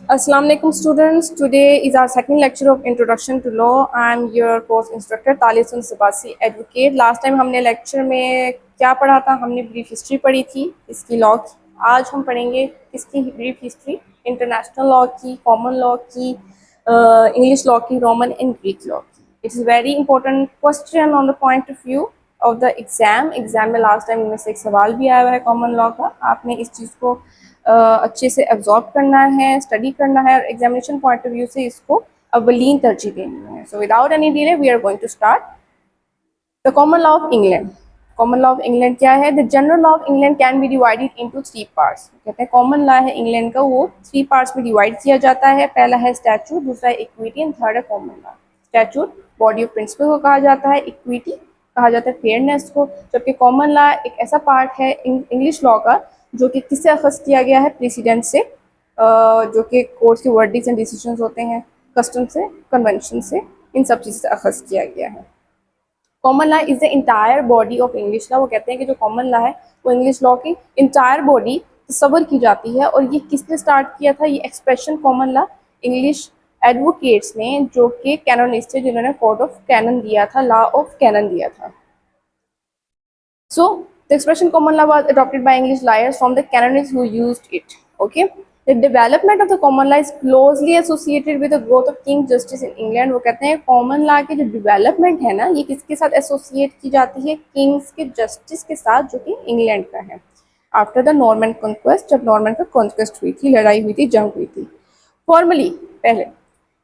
Assalamu alaikum students. Today is our second lecture of Introduction to Law. I am your course instructor तालिसुन सबासी advocate. Last time हमने lecture में क्या पढ़ा था? हमने ब्रीफ हिस्ट्री पढ़ी थी इसकी लॉ की. आज हम पढ़ेंगे इसकी ब्रीफ हिस्ट्री इंटरनेशनल लॉ की, कॉमन लॉ की, इंग्लिश लॉ की, रोमन एंड ग्रीक लॉ की. It's very important question on the point of view of the exam में लास्ट टाइम इनमें से एक सवाल भी आया हुआ है कॉमन लॉ का. आपने इस चीज़ को अच्छे से एब्जॉर्ब करना है, स्टडी करना है और एग्जामिनेशन पॉइंट ऑफ व्यू से इसको अवलीन तरजीह देनी है. So without any delay we are going to start the common law of England. Common law of England क्या है? The general law of England can be divided into 3 parts. कहते हैं common law है इंग्लैंड का, वो 3 parts में divide किया जाता है. पहला है स्टैट्यूट, दूसरा है इक्विटी एंड थर्ड है common law. Statute body of principle को कहा जाता है, इक्विटी कहा जाता है फेयरनेस को, जबकि कॉमन लॉ एक ऐसा पार्ट है इंग्लिश लॉ का जो कि किससे अखज़ किया गया है? प्रेसिडेंट से, जो कि कोर्ट के वर्डिक्स एंड डिसीजंस होते हैं, कस्टम से, कन्वेंशन से, इन सब चीज़ से अखज़ किया गया है. Common law is the entire body of English law. वो कहते हैं कि जो कॉमन लॉ है वो इंग्लिश लॉ की इंटायर बॉडी तस्वर की जाती है. और ये किसने स्टार्ट किया था? ये expression common law English advocates ने, जो कि कैनोनिस्ट थे, जिन्होंने कोड ऑफ कैनन दिया था, लॉ ऑफ कैनन दिया था. So the expression common law was adopted by English lawyers from the canonists who used it. Okay. The development of the common law is closely associated with the growth of King's justice in England. वो कहते हैं common law की जो development है ना, ये किसके साथ associate की जाती है? Kings के justice के साथ, जो कि इंग्लैंड का है. After the Norman conquest, जब नॉर्मन का conquest हुई थी, लड़ाई हुई थी, जंग हुई थी. Formally पहले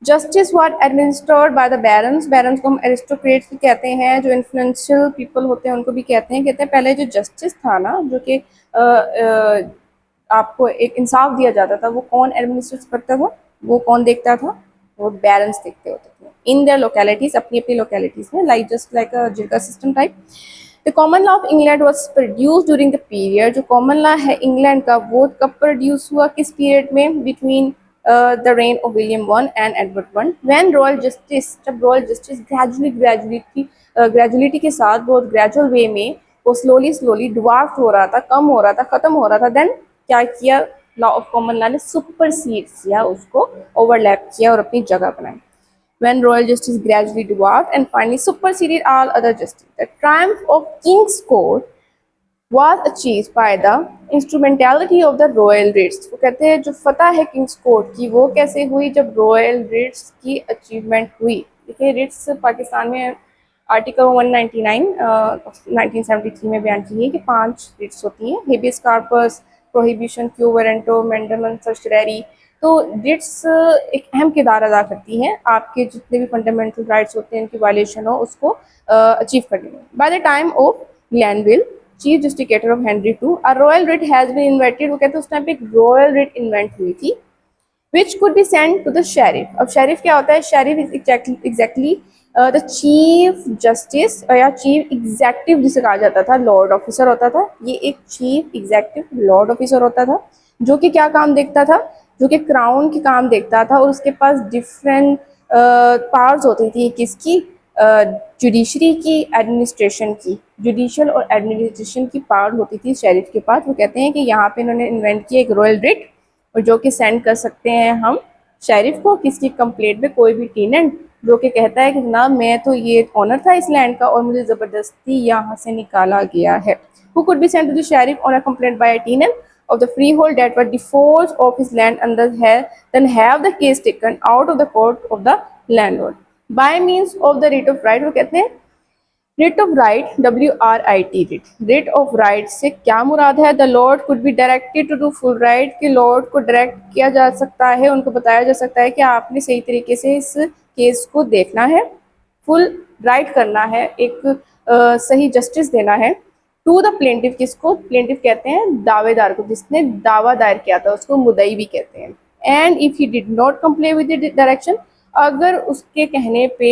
justice was administered by the barons. Barons को हम एरिस्टोक्रेट्स भी कहते हैं, जो इन्फ्लुएंशियल पीपल होते हैं उनको भी कहते हैं. पहले जो जस्टिस था ना, जो कि आपको एक इंसाफ दिया जाता था, वो कौन एडमिनिस्ट्रेट करता था? वो कौन देखता था? वो बैरन्स देखते होते थे इन देयर लोकेलिटीज, अपनी अपनी लोकेलिटीज में, like just like a jirga system type. The common law of England was produce during the period. जो कॉमन लॉ है इंग्लैंड का, वो कब प्रोड्यूस हुआ, किस पीरियड में? Between the reign of William I and Edward I. When royal justice, जब royal justice graduality के साथ, बहुत gradual way में, वो slowly dwarf हो रहा था, कम हो रहा था, खत्म हो रहा था, then क्या किया? लॉ ऑफ कॉमन लॉ ने सुपरसीड किया, उसको ओवरलैप किया और अपनी जगह बनाई. When royal justice gradually dwarfed and finally superseded all other justice, the triumph of King's Court was achieved by the instrumentality of the royal writs. वो कहते हैं जो फतह है किंग्स कोर्ट की, वो कैसे हुई? जब रॉयल रिट्स की अचीवमेंट हुई. देखिए रिट्स पाकिस्तान में आर्टिकल 199 1973 में बयान की है कि 5 रिट्स होती हैं: habeas corpus, prohibition, quo warranto, mandamus, certiorari. तो रिट्स एक अहम किरदार अदा करती हैं आपके जितने भी फंडामेंटल राइट्स होते हैं, उनकी वायलेशन हो, उसको अचीव करने में. By the time of Glanvill, chief justiciar of Henry II, a royal writ has been invented. वो कहते हैं उस टाइम पे एक रॉयल रिट इन्वेंट हुई थी, which could be send to the sheriff. अब शेरिफ क्या होता है? Sheriff is exactly the chief justice या चीफ एग्जेक्टिव जिसे कहा जाता था, लॉर्ड ऑफिसर होता था. ये एक चीफ एग्जेक्टिव लॉर्ड ऑफिसर होता था, जो कि क्या काम देखता था? जो कि क्राउन के काम देखता था, और उसके पास डिफरेंट पावर्स होती थी. किसकी? जुडिशरी की, एडमिनिस्ट्रेशन की. जुडिशियल और एडमिनिस्ट्रेशन की पावर होती थी शेरिफ के पास. वो कहते हैं कि यहाँ पे इन्होंने इन्वेंट किया एक रॉयल रिट, और जो कि सेंड कर सकते हैं हम शेरिफ को किसकी कंप्लेंट में? कोई भी टेनेंट जो कि कहता है कि जनाब मैं तो ये ऑनर था इस लैंड का और मुझे ज़बरदस्ती यहाँ से निकाला गया है. Who could be send to the sheriff on a complaint by a tenant of the freehold that were defaults of his land under her, then have the case taken out of the court of the landlord by means of the writ of right. वो कहते हैं writ of right, WRIT writ. writ of right से क्या मुराद है? The lord could be directed to do full right, कि lord को direct किया जा सकता है, उनको बताया जा सकता है कि आपने सही तरीके से इस केस को देखना है, फुल राइट करना है, एक सही जस्टिस देना है. टू द प्लेंटिफ, किसको प्लेंटिफ कहते हैं? दावेदार को, जिसने दावा दायर किया था उसको मुदई भी कहते हैं. And if he did not comply with the direction, अगर उसके कहने पे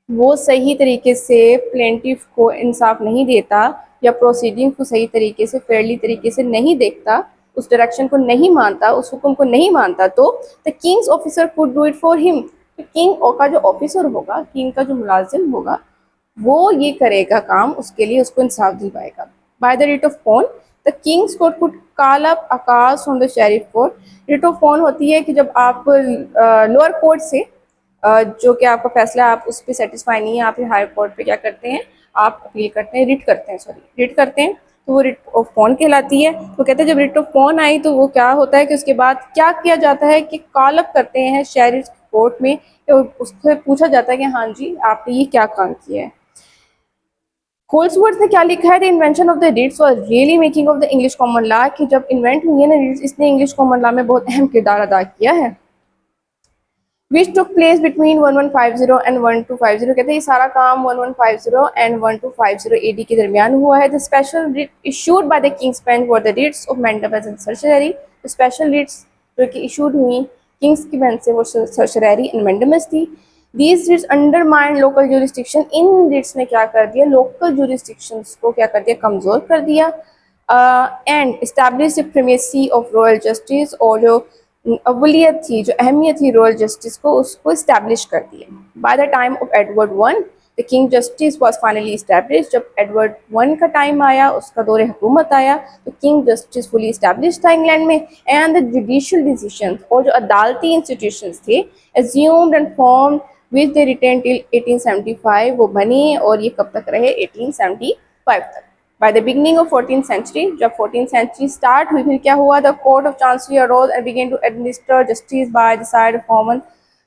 वो सही तरीके से प्लेंटिफ को इंसाफ नहीं देता या प्रोसीडिंग को सही तरीके से, फेयरली तरीके से नहीं देखता, उस डायरेक्शन को नहीं मानता, उस हुक्म को नहीं मानता, तो the Kings officer could do it for him. तो किंग का जो ऑफिसर होगा, किंग का जो मुलाजिम होगा, वो ये करेगा काम उसके लिए, उसको इंसाफ दिलवाएगा. बाय द रिट ऑफ कौन? The king's court could call up a case from the sheriff court. Writ of pone होती है कि जब आप लोअर कोर्ट से जो कि आपका फैसला आप उस पर सेटिस्फाई नहीं है, आप हाई कोर्ट पे क्या करते हैं, आप अपील करते हैं, रिट करते हैं, सॉरी रिट करते हैं, तो वो रिट ऑफ फॉन कहलाती है। तो कहते हैं जब रिट ऑफ फॉन आई तो वो क्या होता है कि उसके बाद क्या किया जाता है कि कालब करते हैं शेरिफ कोर्ट में, तो उससे पूछा जाता है कि हाँ जी आपने ये क्या काम किया है। होल्सवर्थ ने क्या लिखा है, the invention of the writs was really making of the English common law, कि जब इन्वेंट हुई है ना रिट्स, इसने इंग्लिश कॉमन लॉ में बहुत अहम किरदार अदा किया है। Which took place between 1150 and 1250, कहते हैं ये सारा काम 1150 and 1250 AD के दरमियान हुआ है। The special writ issued by the king's bench were the writs of mandamus and certiorari। तो special writs जो कि issued हुई किंग्स की बेंच से वो certiorari and mandamus थी। These writs undermined local jurisdiction। In writs ने क्या कर दिया, local jurisdictions को क्या कर दिया, कमजोर कर दिया। And established the primacy of royal justice, और जो अवलियत थी, जो अहमियत थी रॉयल जस्टिस को, उसको इस्टेब्लिश कर दिया। By the time of Edward one the king justice was finally establish. जब एडवर्ड वन का टाइम आया, उसका दौरे हुकूमत आया, तो किंग जस्टिस फुली इस्टेब्लिश था इंग्लैंड में। एंड द जुडिशियल डिसीजन, और जो अदालती इंस्टीट्यूशंस थे, assumed and form which they retain till 1875, वो बने और ये कब तक रहे, 1875 तक। By the beginning of 14th century, जब 14th century start हुई, फिर क्या हुआ, the court of chancery arose and began to administer justice by the side of common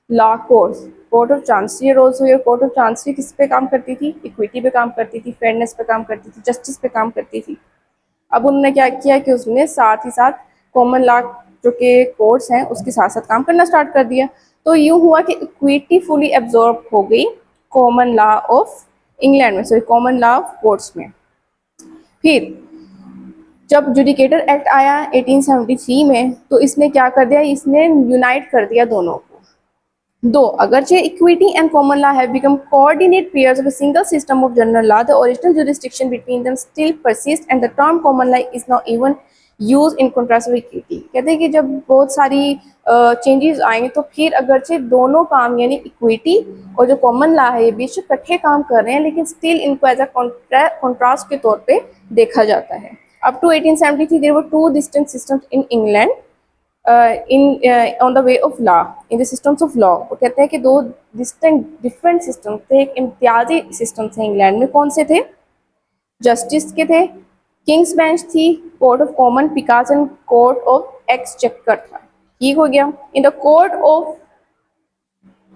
law courts। court of chancery arose हुई, और court of chancery किस पे काम करती थी, इक्विटी पे काम करती थी, फेयरनेस पे काम करती थी, जस्टिस पे काम करती थी। अब उन्होंने क्या किया कि उसने साथ ही साथ कॉमन लॉ जो के कोर्ट्स हैं उसके साथ साथ काम करना स्टार्ट कर दिया। तो यूँ हुआ कि इक्विटी फुली एब्जॉर्ब हो गई कॉमन लॉ ऑफ इंग्लैंड में, sorry common law of courts में। फिर जब जुडिकेटर एक्ट आया 1873 में, तो इसने क्या कर दिया, इसने यूनाइट कर दिया दोनों को। दो अगरचे equity and common law have become coordinate pairs of a single system of general law, the original jurisdiction between them still persist and the term common law is now even use in contrast with equity. कहते हैं कि जब बहुत सारी changes आएंगे तो फिर अगरचे दोनों काम यानी इक्विटी और जो कॉमन लॉ है ये बेशक इकट्ठे काम कर रहे हैं, लेकिन स्टिल इनको एज अ कॉन्ट्रास्ट के तौर पे देखा जाता है। Up to 1873 there were two distinct systems in England on the way of law, in the systems of law. वो कहते हैं कि दो डिफरेंट सिस्टम थे, एक इम्तियाजी सिस्टम थे इंग्लैंड में। कौन से थे, जस्टिस के थे, किंग्स बेंच थी, court of common pleas and court of exchequer था। ठीक हो गया। In the court of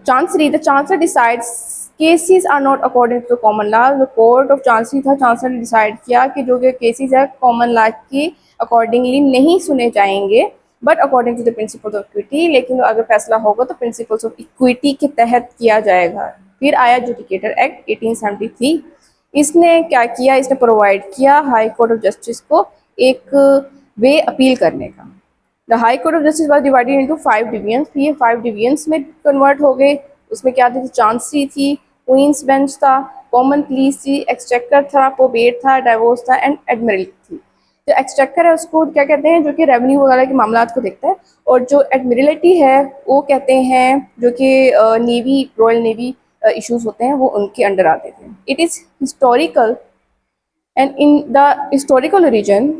chancery the chancellor decides cases are not according to common law. जो कोर्ट ऑफ चांसरी था, चांसलर ने डिसाइड किया कि जो केसेस है कॉमन लॉ के अकॉर्डिंगली नहीं सुने जाएंगे, but according to the principles of equity, लेकिन अगर फैसला होगा तो प्रिंसिपल्स ऑफ इक्विटी के तहत किया जाएगा। फिर आया जुडिकेटर एक्ट 1873। इसने क्या किया, इसने प्रोवाइड किया हाई कोर्ट ऑफ जस्टिस को एक वे अपील करने का। The high court of justice was divided into 5 divisions. ये 5 डिवीजन्स में कन्वर्ट हो गए। उसमें क्या थी, चांसरी थी, क्वींस बेंच था, कॉमन प्लीस थी, एक्सचेकर था, प्रोबेट था, डाइवोर्स था एंड एडमिरल्टी थी। जो एक्सचेकर है उसको क्या कहते हैं, जो कि रेवेन्यू वगैरह के मामला को देखता है, और जो एडमिरल्टी है वो कहते हैं जो कि नेवी, रॉयल नेवी इश्यूज होते हैं वो उनके अंडर आते थे। It is historical and in the historical origin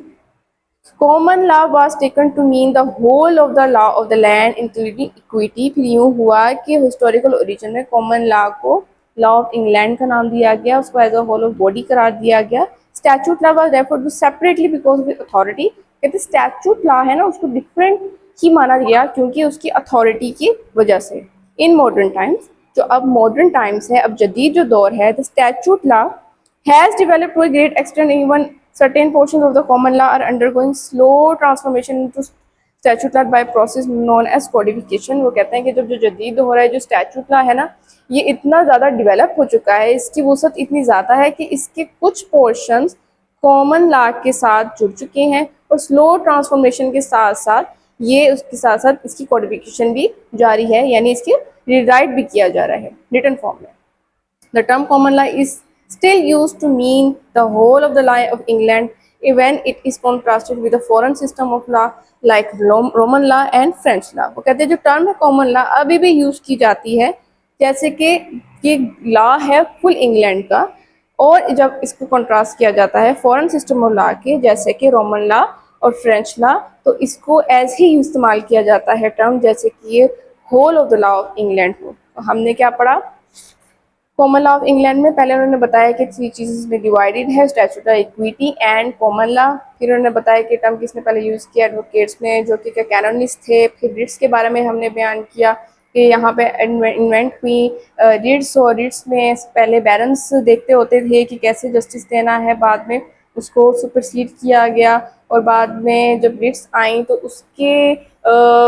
common law was taken to mean the whole of the law of the land including equity. फिर यूँ हुआ कि हिस्टोरिकल ओरिजिन में कॉमन लॉ को लॉ ऑफ इंग्लैंड का नाम दिया गया, उसको as a whole of body करार दिया गया। Statute law was referred to separately because of authority. कहते स्टैट्यूट लॉ है ना उसको डिफरेंट ही माना गया क्योंकि उसकी अथॉरिटी की वजह से। इन मॉडर्न टाइम्स, जो अब मॉडर्न टाइम्स है, अब जदीद जो दौर है, the statute law has developed to a great extent. Even certain portions of the common law are undergoing slow transformation into statute law by process known as codification। वो कहते हैं कि जब जो जदीद हो रहा है, जो स्टैचूट लॉ है ना, ये इतना ज़्यादा डेवलप हो चुका है, इसकी वसअत इतनी ज़्यादा है कि इसके कुछ पोर्शंस कॉमन लॉ के साथ जुड़ चुके हैं, और स्लो ट्रांसफॉर्मेशन के साथ साथ ये उसके साथ साथ इसकी कोडिफिकेशन भी जारी है, यानी इसकी रीराइट भी किया जा रहा है रिटन फॉर्म में। The term common law is still used to mean the whole of the law of England when it is contrasted with the foreign system of law like Roman law and French law। वो कहते हैं जो term है common law अभी भी use की जाती है, जैसे कि ये लॉ है फुल इंग्लैंड का, और जब इसको कंट्रास्ट किया जाता है फॉरेन सिस्टम ऑफ लॉ के, जैसे कि रोमन लॉ और फ्रेंच लॉ, तो इसको एज ही इस्तेमाल किया जाता है टर्म, जैसे कि ये whole of the law of England हो। तो हमने क्या पढ़ा कॉमन लॉ ऑफ इंग्लैंड में? पहले उन्होंने बताया कि 3 चीज़ेस में डिवाइडेड है, statutory equity and common law. फिर उन्होंने बताया कि टर्म किसने पहले यूज़ किया, एडवोकेट्स ने, जो कि कैनोनिस्ट थे। फिर रिट्स के बारे में हमने बयान किया कि यहाँ पे इन्वेंट हुई रिट्स, और रिट्स में पहले बैरन्स देखते होते थे कि कैसे जस्टिस देना है, बाद में उसको सुपरसीड किया गया, और बाद में जब रिट्स आई तो उसके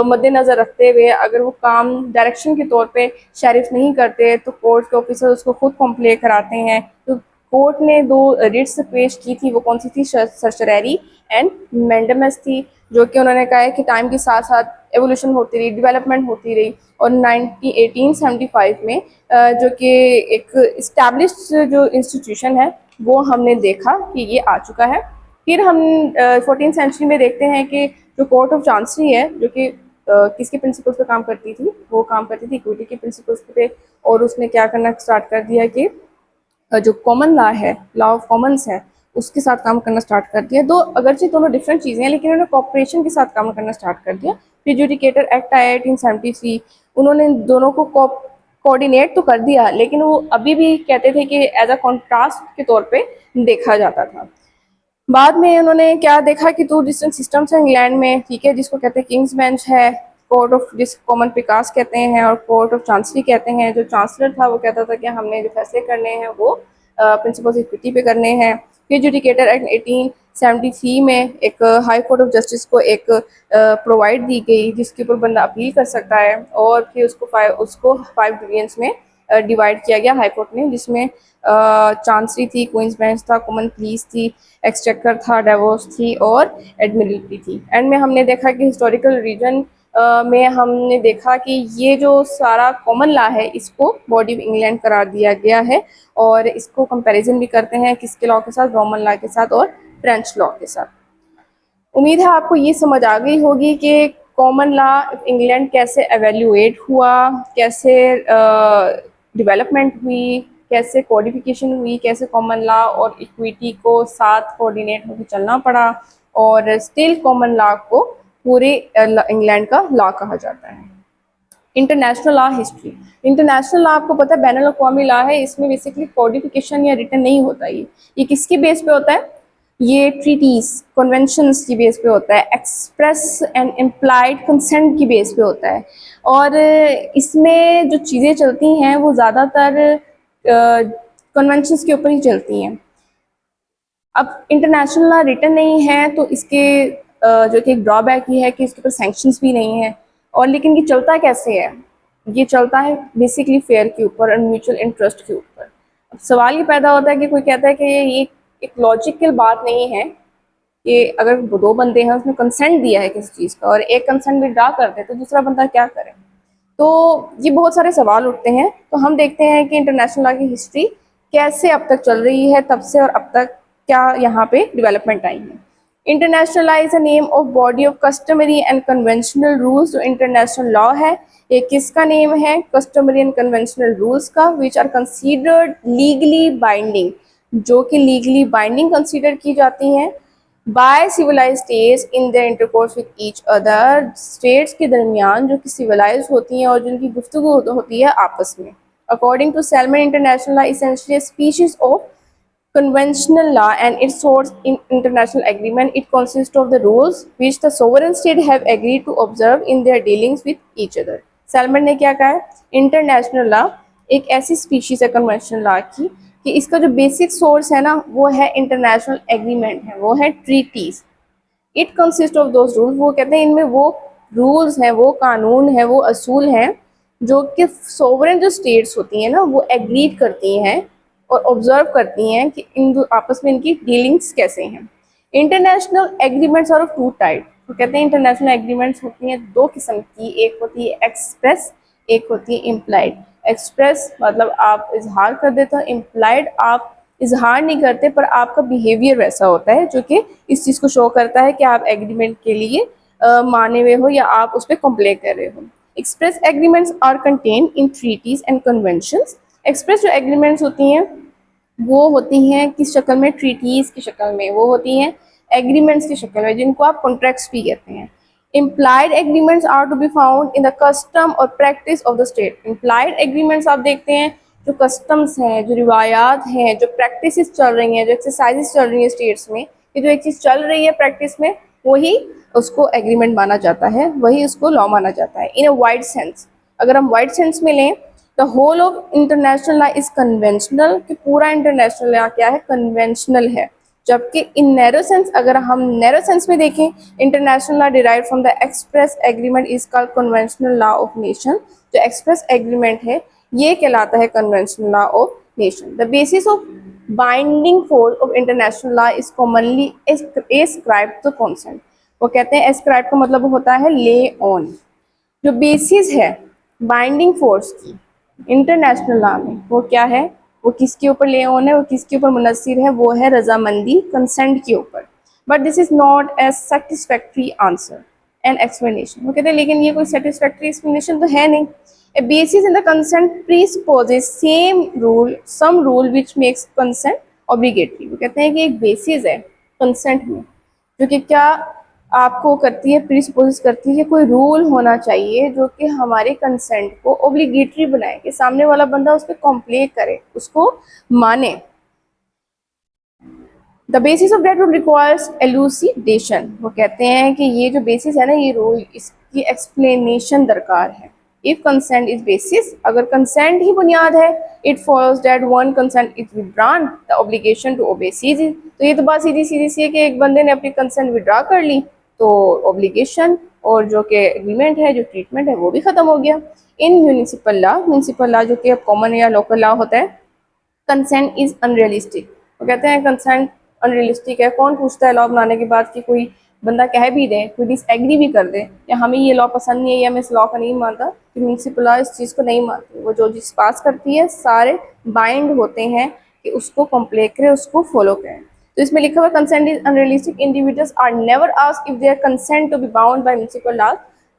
मद्देनज़र रखते हुए अगर वो काम डायरेक्शन के तौर पे शेरिफ नहीं करते तो कोर्ट के ऑफिसर उसको खुद कंप्लेंट कराते हैं। तो कोर्ट ने 2 रिट्स पेश की थी, वो कौन सी थी? सर्चरेरी एंड मैंडेमस थी, जो कि उन्होंने कहा है कि टाइम के साथ साथ एवोल्यूशन होती रही, डेवलपमेंट होती रही, और 1875 में जो कि एक इस्टेब्लिश्ड जो इंस्टीट्यूशन है वो हमने देखा कि ये आ चुका है। फिर हम 14th सेंचुरी में देखते हैं कि जो कोर्ट ऑफ चांसरी है, जो कि किसके प्रिंसिपल्स पे काम करती थी? वो काम करती थी इक्विटी के प्रिंसिपल्स पे, और उसने क्या करना स्टार्ट कर दिया कि जो कॉमन लॉ है, लॉ ऑफ कॉमन्स है, उसके साथ काम करना स्टार्ट कर दिया। दो अगरचे दोनों डिफरेंट चीज़ें हैं, लेकिन उन्होंने कॉपरेशन के साथ काम करना स्टार्ट कर दिया। फिर जुडिकेटर एक्ट आया 1873, उन्होंने दोनों को कोऑर्डिनेट तो कर दिया, लेकिन वो अभी भी कहते थे कि एज अ कॉन्ट्रास्ट के तौर पे देखा जाता था। बाद में उन्होंने क्या देखा कि 2 डिफरेंट सिस्टम्स हैं इंग्लैंड में, ठीक है, जिसको कहते हैं किंग्स बेंच है, कोर्ट ऑफ जिस कॉमन पिकास कहते हैं, और कोर्ट ऑफ चांसरी कहते हैं। जो चांसलर था वो कहता था कि हमने जो फैसले करने हैं वो प्रिंसिपल्स इक्विटी पे करने हैं। फिर जुडिकेटर एक्ट 1873 में एक हाई कोर्ट ऑफ जस्टिस को एक प्रोवाइड दी गई, जिसके ऊपर बंदा अपील कर सकता है, और फिर उसको 5 डिवीजन्स में डिवाइड किया गया हाई कोर्ट ने, जिसमें चांसरी थी, क्वींस बेंच था, कॉमन प्लीस थी, एक्सचेकर था, डिवोर्स थी, और एडमिरल्टी थी। एंड में हमने देखा कि हिस्टोरिकल रीजन में हमने देखा कि ये जो सारा कॉमन लॉ है इसको बॉडी ऑफ इंग्लैंड करार दिया गया है, और इसको कंपैरिजन भी करते हैं किसके लॉ के साथ? रोमन लॉ के साथ और फ्रेंच लॉ के साथ। उम्मीद है आपको ये समझ आ गई होगी कि कॉमन लॉ ऑफ इंग्लैंड कैसे एवेल्युएट हुआ, कैसे डेवलपमेंट हुई, कैसे कोडिफिकेशन हुई, कैसे कॉमन लॉ और इक्विटी को साथ कोऑर्डिनेट होकर चलना पड़ा, और स्टिल कॉमन लॉ को पूरे इंग्लैंड का लॉ कहा जाता है। International law history. International law आपको पता है बैनुल अक़वामी लॉ है, इसमें बेसिकली कोडिफिकेशन या रिटन नहीं होता। ये किसकी बेस पे होता है? ये ट्रीटीज, कन्वेंशंस की बेस पे होता है, एक्सप्रेस एंड इम्प्लाइड कंसेंट की बेस पे होता है, और इसमें जो चीज़ें चलती हैं वो ज़्यादातर कन्वेंशंस के ऊपर ही चलती हैं। अब इंटरनेशनल लॉ रिटन नहीं है तो इसके जो कि एक ड्रॉबैक ये है कि इसके ऊपर सैंक्शंस भी नहीं है, और लेकिन ये चलता कैसे है? ये चलता है बेसिकली फेयर के ऊपर और म्यूचुअल इंटरेस्ट के ऊपर। अब सवाल ये पैदा होता है कि कोई कहता है कि ये एक लॉजिकल बात नहीं है कि अगर 2 बंदे हैं उसने कंसेंट दिया है किसी चीज़ का और एक कंसेंट विड्रॉ कर दे तो दूसरा बंदा क्या करे? तो ये बहुत सारे सवाल उठते हैं। तो हम देखते हैं कि इंटरनेशनल लॉ की हिस्ट्री कैसे अब तक चल रही है, तब से और अब तक क्या यहाँ पे डेवलपमेंट आई है। International law is a name of body of customary and conventional rules. जो इंटरनेशनल लॉ है ये किसका नेम है? कस्टमरी एंड कन्वेंशनल रूल्स का, which are considered legally binding, जो कि लीगली बाइंडिंग कंसीडर की जाती हैं by civilise states in their intercourse with each other. States के दरमियान जो कि सिविलाइज होती हैं और जिनकी गुफ्तगू होती है आपस में। According to Salmond, international law essentially species of conventional law and its source in international agreement. It consists of the rules which the sovereign state have agreed to observe in their dealings with each other. Salmon ने क्या कहा है? International law एक ऐसी species है conventional law की कि इसका जो बेसिक सोर्स है ना वो है इंटरनेशनल एग्रीमेंट है, वो है treaties. It consist of those rules, वो कहते हैं इनमें वो रूल्स हैं, वो कानून है, वो असूल हैं जो कि सोवरेन जो स्टेट्स होती हैं ना वो एग्रीड करती हैं और ऑब्जर्व करती हैं कि इन आपस में इनकी डीलिंग्स कैसे हैं। International agreements are of 2 type. तो कहते हैं इंटरनेशनल एग्रीमेंट्स होती हैं 2 किस्म की, एक होती है एक्सप्रेस, एक होती है इम्प्लाइड। एक्सप्रेस मतलब आप इजहार कर देते हो, इम्प्लाइड आप इजहार नहीं करते पर आपका बिहेवियर वैसा होता है जो कि इस चीज़ को शो करता है कि आप एग्रीमेंट के लिए माने हुए हो या आप उस पर कंप्लेन कर रहे हो। Express agreements are contain in treaties and conventions. Express जो एग्रीमेंट्स होती हैं वो होती हैं किस शक्ल में? ट्रीटीज़ की शक्ल में। वो होती हैं एग्रीमेंट्स की शक्ल में, जिनको आप कॉन्ट्रैक्ट्स भी कहते हैं। Implied agreements are to be found in the custom और practice of the state. Implied agreements आप देखते हैं जो कस्टम्स हैं, जो रिवायात हैं, जो प्रैक्टिसेस चल रही हैं, जो एक्सरसाइजेस चल रही हैं स्टेट्स में, कि जो एक चीज़ चल रही है प्रैक्टिस में, वही उसको एग्रीमेंट माना जाता है, वही उसको लॉ माना जाता है इन अ वाइड सेंस। अगर हम वाइड सेंस में लें, the whole of international law is conventional, कि पूरा इंटरनेशनल लॉ क्या है, कन्वेंशनल है। जबकि इन नैरो सेंस, अगर हम नैरो सेंस में देखें, international law derive from the express agreement is called conventional law of nation. जो एक्सप्रेस एग्रीमेंट है ये कहलाता है conventional law of nation. The basis of binding force of international law is commonly ascribed to consent. वो कहते हैं ascribe का मतलब होता है ले ऑन। जो बेसिस है बाइंडिंग फोर्स की इंटरनेशनल लॉ में, वो क्या है, वो किसके ऊपर ले ऑन है, वो किसके ऊपर मुनस्सिर है, वो है रजामंदी, कंसेंट के ऊपर। But this is not a satisfactory answer and explanation. वो कहते हैं लेकिन ये कोई सेटिस्फैक्ट्री एक्सप्लेनेशन तो है नहीं। A basis in the consent presupposes same rule some rule which makes consent obligatory. वो कहते हैं कि एक बेसिस है कंसेंट में जो कि क्या आपको करती है, प्रीसपोज करती है, कोई रूल होना चाहिए जो कि हमारे कंसेंट को ऑब्लिगेटरी बनाए, कि सामने वाला बंदा उस पर कॉम्प्ले करे, उसको माने। The basis of that rule requires elucidation. वो कहते हैं कि ये जो बेसिस है ना, ये रूल, इसकी एक्सप्लेनेशन दरकार है। इफ कंसेंट इज बेसिस, अगर कंसेंट ही बुनियाद है, it follows that one consent is withdrawn the obligation to obey ceases. तो ये तो बात सीधी सीधी सी है कि एक बंदे ने अपनी कंसेंट विड्रॉ कर ली तो ऑब्लिगेशन और जो कि एग्रीमेंट है, जो ट्रीटमेंट है, वो भी खत्म हो गया। इन म्यूनिसिपल लॉ जो कि अब कॉमन या लोकल लॉ होता है, कंसेंट इज अनरियलिस्टिक। वो कहते हैं कंसेंट अनरियलिस्टिक है। कौन पूछता है लॉ बनाने के बाद कि कोई बंदा कह भी दे, कोई डिसएग्री भी कर दे, या हमें ये लॉ पसंद नहीं है या मैं इस लॉ को नहीं मानता, कि म्यूनसिपल लॉ इस चीज़ को नहीं मानती। वो जो चीज़ पास करती है सारे बाइंड होते हैं कि उसको कंप्ले करें, उसको फॉलो करें। तो इसमें लिखा हुआ consent is unrealistic, individuals are never asked if their consent to be bound by municipal law.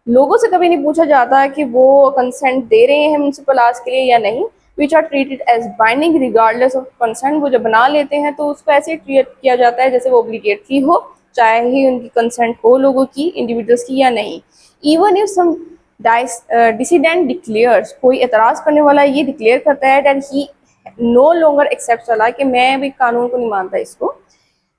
लोगों से कभी नहीं पूछा जाता कि वो कंसेंट दे रहे हैं म्यूनसिपल लॉज के लिए या नहीं। Which are treated as binding regardless of consent. वो जब बना लेते हैं तो उसको ऐसे ट्रीट किया जाता है जैसे वो ऑब्लिगेटरी हो, चाहे ही उनकी कंसेंट हो लोगों की, इंडिविजुअल्स की या नहीं। Even if some dissident declares, कोई एतराज़ करने वाला ये डिक्लेयर करता है that he no longer accept a law, कि मैं भी कानून को नहीं मानता इसको,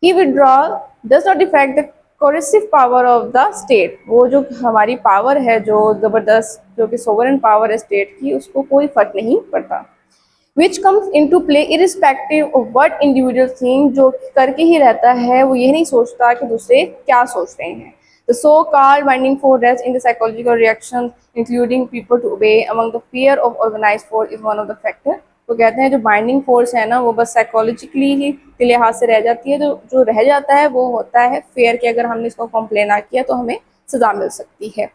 ही withdrawal does not affect the coercive power of the state। वो जो हमारी पावर है, जो ज़बरदस्त, जो कि सोवरेन पावर है स्टेट की, उसको कोई फर्क नहीं पड़ता। Which comes into play irrespective of what individual thing. जो करके ही रहता है, वो ये नहीं सोचता कि दूसरे क्या सोच रहे हैं। The so-called binding force rests in the psychological reactions, including people to obey, among the fear of organized force is one of the factors। तो कहते हैं जो बाइंडिंग फोर्स है ना, वो बस साइकोलॉजिकली ही के लिहाज से रह जाती है। जो रह जाता है वो होता है फेयर, कि अगर हमने इसको कंप्लेन ना किया तो हमें सजा मिल सकती है।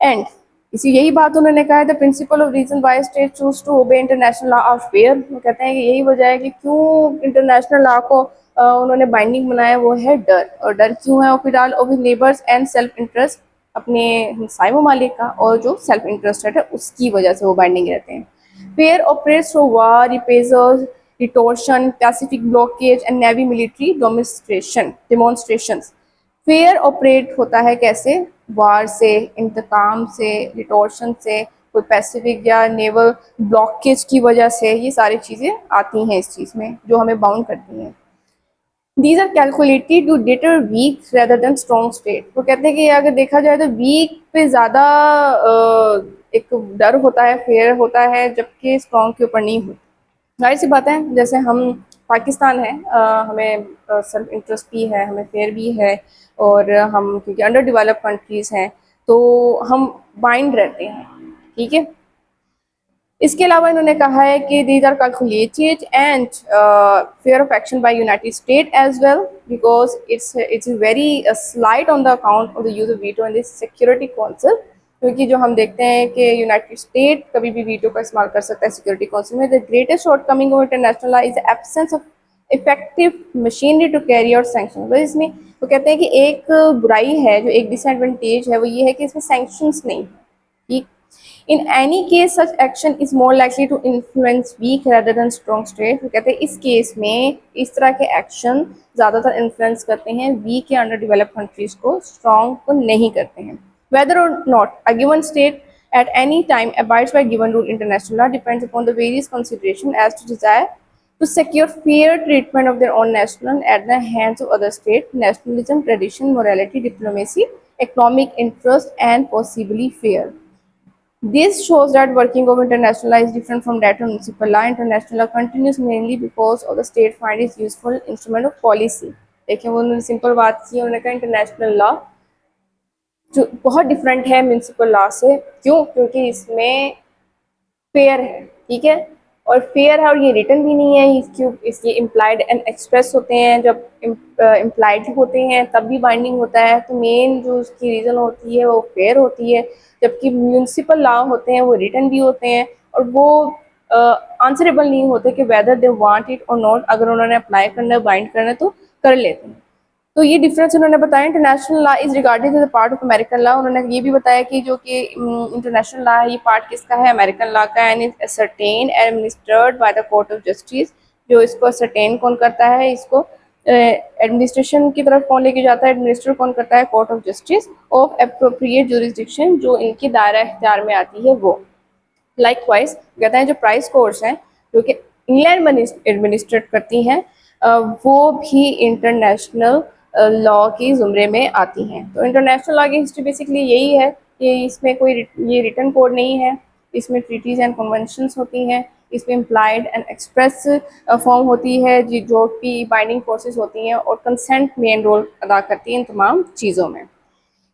एंड इसी यही बात उन्होंने कहा है, the principle of reason why state choose to obey international law of fear. वो कहते हैं कि यही वजह है कि क्यों इंटरनेशनल लॉ को उन्होंने बाइंडिंग बनाया, वो है डर। और डर क्यों है? ऑफिडाल of neighbours and self interest, अपने हमसाय ममालिक का और जो सेल्फ इंटरेस्टेड है उसकी वजह से वो बाइंडिंग रहते हैं। Fear operates through war, reprisals, retorsion, pacific blockade and navy military demonstrations. Fear operate होता है कैसे? वार से, इंतकाम से, रिटोर्शन से, कोई पैसिफिक या नेवल ब्लॉकेज की वजह से, ये सारी चीज़ें आती हैं इस चीज़ में जो हमें बाउंड करती हैं। These are calculated to deter weak rather than strong state. वो कहते हैं कि अगर देखा जाए तो वीक पे ज़्यादा एक डर होता है, फेयर होता है, जबकि स्ट्रॉन्ग के ऊपर नहीं होता। जाहिर सी बात है, जैसे हम पाकिस्तान है, हमें सेल्फ इंटरेस्ट भी है, हमें फेयर भी है, और हम क्योंकि अंडर डेवलप कंट्रीज़ हैं तो हम बाइंड रहते हैं, ठीक है। इसके अलावा इन्होंने कहा है कि these are calculated and fear of action by United State as well, because it's very slight on the account of the use of veto in this Security Council. क्योंकि जो हम देखते हैं कि यूनाइटेड स्टेट कभी भी वीटो का इस्तेमाल कर सकता है सिक्योरिटी काउंसिल में। The greatest shortcoming of international law is the absence of effective machinery to carry out sanction. तो इसमें वो कहते हैं कि एक बुराई है, जो एक डिसएडवांटेज है, वो ये है कि इसमें सैंक्शंस नहीं है, ठीक। In any case such action is more likely to influence weak rather than strong state. वो कहते हैं इस केस में इस तरह के एक्शन ज़्यादातर इन्फ्लुएंस करते हैं वीक या अंडर डेवलप्ड कंट्रीज को, स्ट्रॉन्ग को नहीं करते हैं। वेदर और not a given state at any time abides by given rule, international law depends upon the various consideration as to desire to secure fair treatment of their own national at the hands of other state, nationalism, tradition, morality, diplomacy, economic interest, and possibly fear. This shows that working of international law is different from that of municipal law. International law continues mainly because of the state find its useful instrument of policy. देखिए वो उन्होंने simple बात की, उन्होंने कहा international law जो बहुत different है म्यूनसिपल लॉ से। क्यों? क्योंकि इसमें फेयर है, ठीक है, और फेयर है और ये रिटर्न भी नहीं है, इसके इम्प्लाइड एंड एक्सप्रेस होते हैं। जब इम्प्लाइड होते हैं तब भी बाइंडिंग होता है, तो मेन जो उसकी रीज़न होती है वो फेयर होती है। जबकि म्यूनसिपल लॉ होते हैं वो रिटर्न भी होते हैं और वो आंसरेबल नहीं होते कि वेदर दे वांट इट और नॉट, अगर उन्होंने अप्लाई करना है बाइंड करना है तो कर लेते हैं। तो ये डिफरेंस उन्होंने बताया। International law is regarded as a part of American law. उन्होंने ये भी बताया कि जो कि इंटरनेशनल लॉ है ये पार्ट किसका है, अमेरिकन लॉ का, and is ascertain administered by the court of justice. जो इसको असर्टेन कौन करता है, इसको एडमिनिस्ट्रेशन की तरफ कौन लेके जाता है, एडमिनिस्टर कौन करता है, court of justice of appropriate jurisdiction, जो इनके दायरा इख्तियार में आती है वो। लाइकवाइज कहते हैं जो प्राइस कोर्ट्स हैं जो कि इंग्लैंड एडमिनिस्ट्रेट करती हैं वो भी इंटरनेशनल लॉ की ज़ुमरे में आती हैं। तो इंटरनेशनल लॉ की हिस्ट्री बेसिकली यही है कि इसमें कोई ये रिटन कोड नहीं है, इसमें ट्रीटीज एंड कन्वेंशंस होती हैं, इसमें इम्प्लाइड एंड एक्सप्रेस फॉर्म होती है जो कि बाइंडिंग फोर्सेस होती हैं, और कंसेंट मेन रोल अदा करती है इन तमाम चीज़ों में।